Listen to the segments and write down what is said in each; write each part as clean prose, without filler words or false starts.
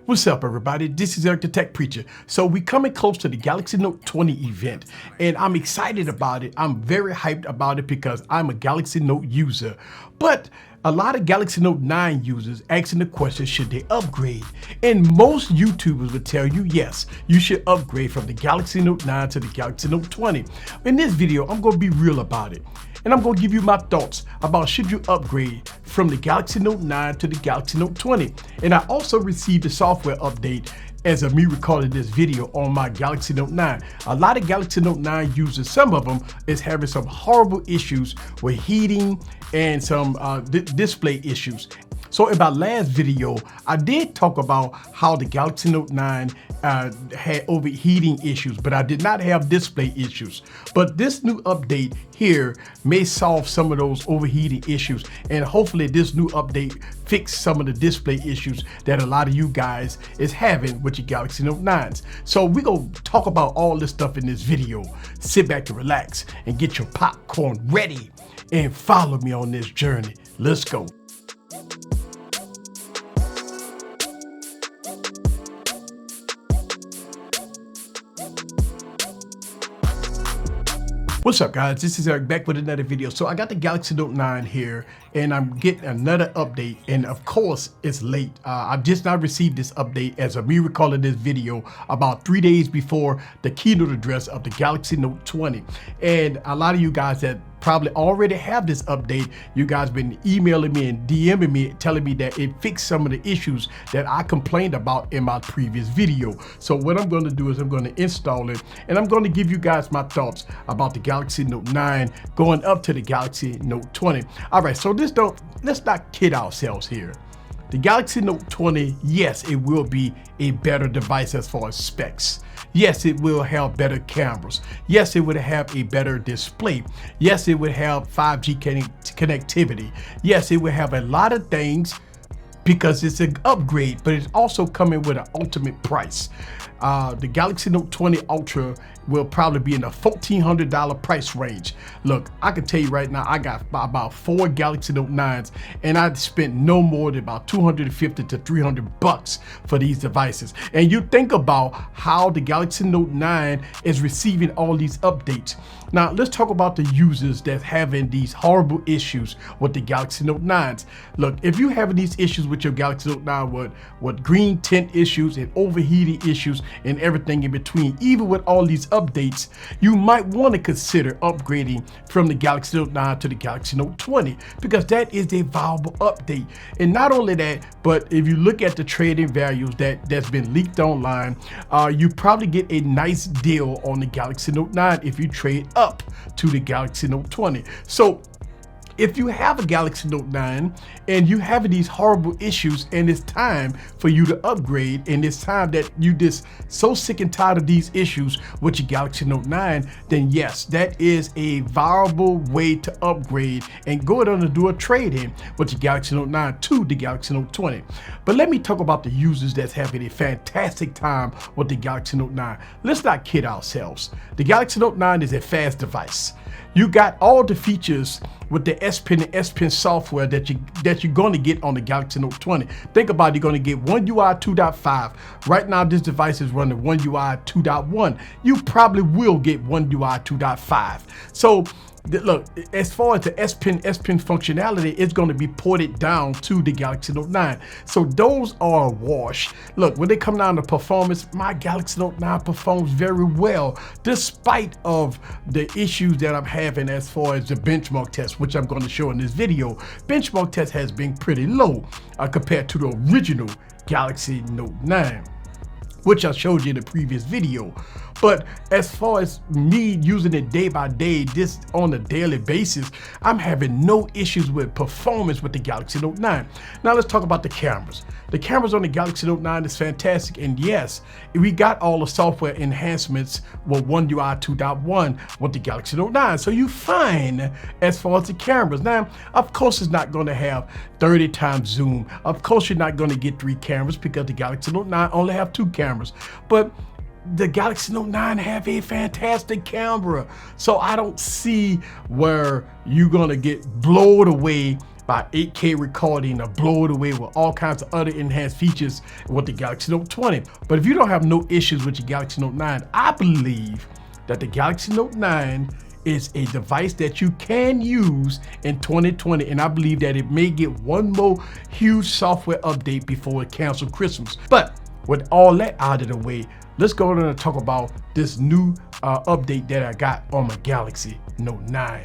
What's up, everybody? This is Eric the Tech Preacher. So we're coming close to the Galaxy Note 20 event, and I'm excited about it. I'm very hyped about it because I'm a Galaxy Note user. But a lot of Galaxy Note 9 users asking the question, should they upgrade? And most YouTubers would tell you, yes, you should upgrade from the Galaxy Note 9 to the Galaxy Note 20. In this video, I'm going to be real about it. And I'm going to give you my thoughts about should you upgrade from the Galaxy Note 9 to the Galaxy Note 20. And I also received a software update as of me recording this video on my Galaxy Note 9. A lot of Galaxy Note 9 users, some of them is having some horrible issues with heating and some display issues. So in my last video, I did talk about how the Galaxy Note 9 had overheating issues, but I did not have display issues. But this new update here may solve some of those overheating issues, and hopefully this new update fix some of the display issues that a lot of you guys is having with your Galaxy Note 9s. So we're gonna talk about all this stuff in this video. Sit back and relax and get your popcorn ready and follow me on this journey. Let's go. What's up, guys? This is Eric back with another video. So I got the Galaxy Note 9 here and I'm getting another update, and of course it's late. I've just now received this update as of me recording this video about 3 days before the keynote address of the Galaxy Note 20. And a lot of you guys that probably already have this update, you guys been emailing me and DMing me telling me that it fixed some of the issues that I complained about in my previous video. So what I'm going to do is I'm going to install it, and I'm going to give you guys my thoughts about the Galaxy Note 9 going up to the Galaxy Note 20. All right, so let's not kid ourselves here. The Galaxy Note 20, yes, it will be a better device as far as specs. Yes, it will have better cameras. Yes, it would have a better display. Yes, it would have 5G connectivity. Yes, it would have a lot of things because it's an upgrade, but it's also coming with an ultimate price. The Galaxy Note 20 Ultra will probably be in the $1,400 price range. Look, I can tell you right now, I got about 4 Galaxy Note 9s, and I spent no more than about $250 to $300 for these devices. And you think about how the Galaxy Note 9 is receiving all these updates. Now, let's talk about the users that's having these horrible issues with the Galaxy Note 9s. Look, if you're having these issues with your Galaxy Note 9 with green tint issues and overheating issues and everything in between, even with all these updates, you might want to consider upgrading from the Galaxy Note 9 to the Galaxy Note 20 because that is a viable update. And not only that, but if you look at the trading values that's been leaked online, you probably get a nice deal on the Galaxy Note 9 if you trade up to the Galaxy Note 20. So if you have a Galaxy Note 9 and you have these horrible issues and it's time for you to upgrade, and it's time that you just so sick and tired of these issues with your Galaxy Note 9, then yes, that is a viable way to upgrade and go ahead and do a trade-in with your Galaxy Note 9 to the Galaxy Note 20. But let me talk about the users that's having a fantastic time with the Galaxy Note 9. Let's not kid ourselves. The Galaxy Note 9 is a fast device. You got all the features with the S Pen and S Pen software that you're going to get on the Galaxy Note 20. Think about it, you're going to get One UI 2.5. Right now, this device is running One UI 2.1. You probably will get One UI 2.5. So look, as far as the S Pen functionality, it's going to be ported down to the Galaxy Note 9. So those are a wash. Look, when they come down to performance, my Galaxy Note 9 performs very well, despite of the issues that I'm having as far as the benchmark test, which I'm going to show in this video. Benchmark test has been pretty low compared to the original Galaxy Note 9, which I showed you in the previous video. But as far as me using it day by day, just on a daily basis, I'm having no issues with performance with the Galaxy Note 9. Now let's talk about the cameras. The cameras on the Galaxy Note 9 is fantastic, and yes, we got all the software enhancements with One UI 2.1 with the Galaxy Note 9. So you find as far as the cameras. Now, of course, it's not going to have 30 times zoom. Of course, you're not going to get 3 cameras because the Galaxy Note 9 only have 2 cameras. But the Galaxy Note 9 have a fantastic camera. So I don't see where you're going to get blown away by 8K recording or blow it away with all kinds of other enhanced features with the Galaxy Note 20. But if you don't have no issues with your Galaxy Note 9, I believe that the Galaxy Note 9 is a device that you can use in 2020, and I believe that it may get one more huge software update before it cancels Christmas. But with all that out of the way, let's go on and talk about this new update that I got on my Galaxy Note 9.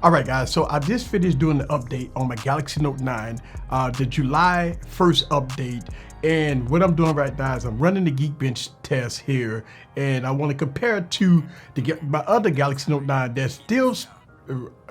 All right, guys, so I just finished doing the update on my Galaxy Note 9, the July 1st update. And what I'm doing right now is I'm running the Geekbench test here, and I want to compare it to my other Galaxy Note 9 that's still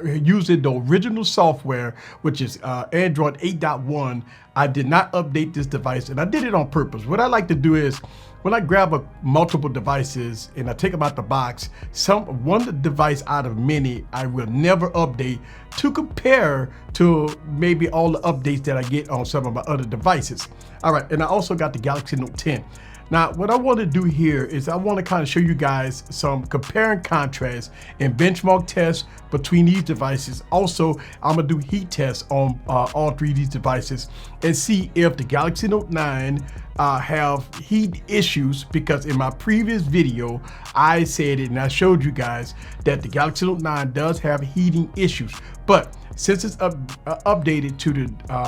using the original software, which is Android 8.1. I did not update this device, and I did it on purpose. What I like to do is, when I grab multiple devices and I take them out the box, one device out of many I will never update to compare to maybe all the updates that I get on some of my other devices. All right, and I also got the Galaxy Note 10. Now, what I want to do here is I want to kind of show you guys some compare and contrast and benchmark tests between these devices. Also, I'm going to do heat tests on all three of these devices and see if the Galaxy Note 9 have heat issues, because in my previous video, I said it and I showed you guys that the Galaxy Note 9 does have heating issues. But since it's updated to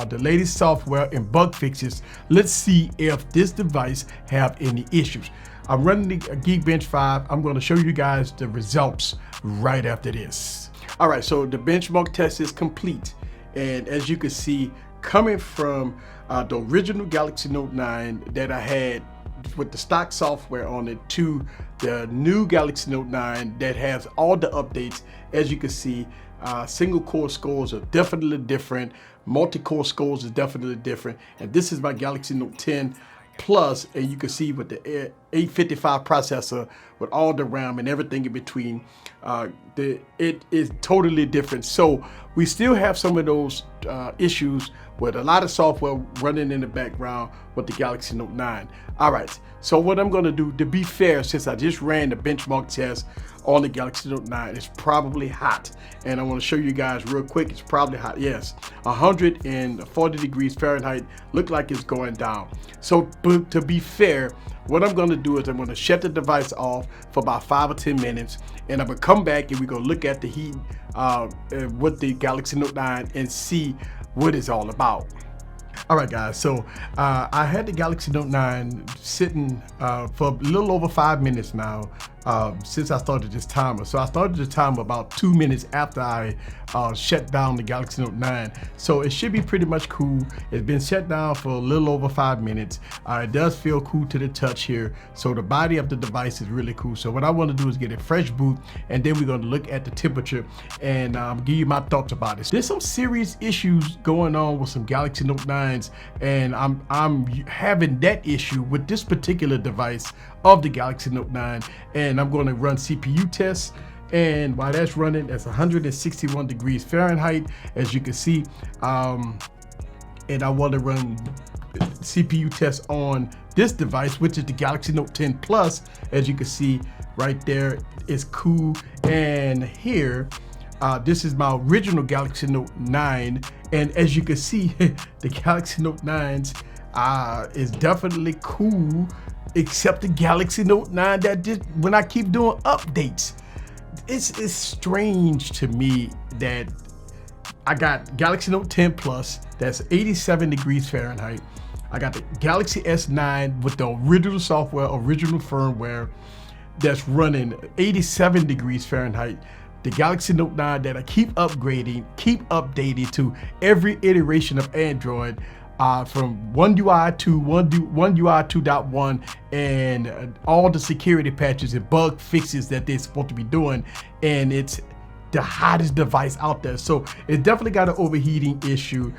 the latest software and bug fixes, let's see if this device have any issues. I'm running the Geekbench 5. I'm going to show you guys the results right after this. All right, so the benchmark test is complete. And as you can see, coming from the original Galaxy Note 9 that I had with the stock software on it to the new Galaxy Note 9 that has all the updates, as you can see, single core scores are definitely different. Multi-core scores is definitely different. And this is my Galaxy Note 10 Plus, and you can see with the 855 processor with all the RAM and everything in between, it is totally different. So we still have some of those issues with a lot of software running in the background with the Galaxy Note 9. All right, so what I'm going to do, to be fair, since I just ran the benchmark test on the Galaxy Note 9, it's probably hot, and I want to show you guys real quick. It's probably hot. Yes, 140 degrees Fahrenheit. Look like it's going down. So to be fair, what I'm going to do is I'm going to shut the device off for about 5 or 10 minutes, and I'm going to come back and we're going to look at the heat with the Galaxy Note 9 and see what it's all about. All right, guys, so I had the Galaxy Note 9 sitting for a little over 5 minutes now since I started this timer. So I started the timer about 2 minutes after I shut down the Galaxy Note 9. So it should be pretty much cool. It's been shut down for a little over 5 minutes. It does feel cool to the touch here. So the body of the device is really cool. So what I want to do is get a fresh boot, and then we're going to look at the temperature and give you my thoughts about it. There's some serious issues going on with some Galaxy Note 9s, and I'm having that issue with this particular device of the Galaxy Note 9, and I'm going to run CPU tests. And while that's running, that's 161 degrees Fahrenheit, as you can see. And I want to run CPU tests on this device, which is the Galaxy Note 10 Plus. As you can see right there, it's cool. And here, this is my original Galaxy Note 9. And as you can see, the Galaxy Note 9s is definitely cool, except the Galaxy Note 9 that just, when I keep doing updates, it's strange to me that I got Galaxy Note 10 Plus, that's 87 degrees Fahrenheit. I got the Galaxy S9 with the original software, original firmware, that's running 87 degrees Fahrenheit. The Galaxy Note 9 that I keep upgrading, keep updating to every iteration of Android, from One UI 2, One UI 2.1, and all the security patches and bug fixes that they're supposed to be doing, and it's the hottest device out there. So it definitely got an overheating issue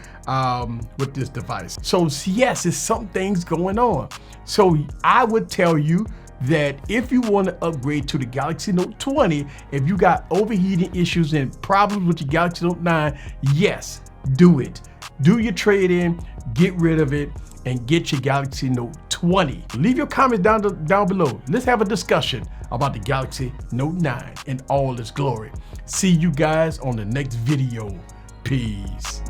with this device. So yes, there's some things going on. So I would tell you that if you want to upgrade to the Galaxy Note 20, if you got overheating issues and problems with your Galaxy Note 9, yes, do it. Do your trade-in, get rid of it, and get your Galaxy Note 20. Leave your comments down below. Let's have a discussion about the Galaxy Note 9 in all its glory. See you guys on the next video. Peace.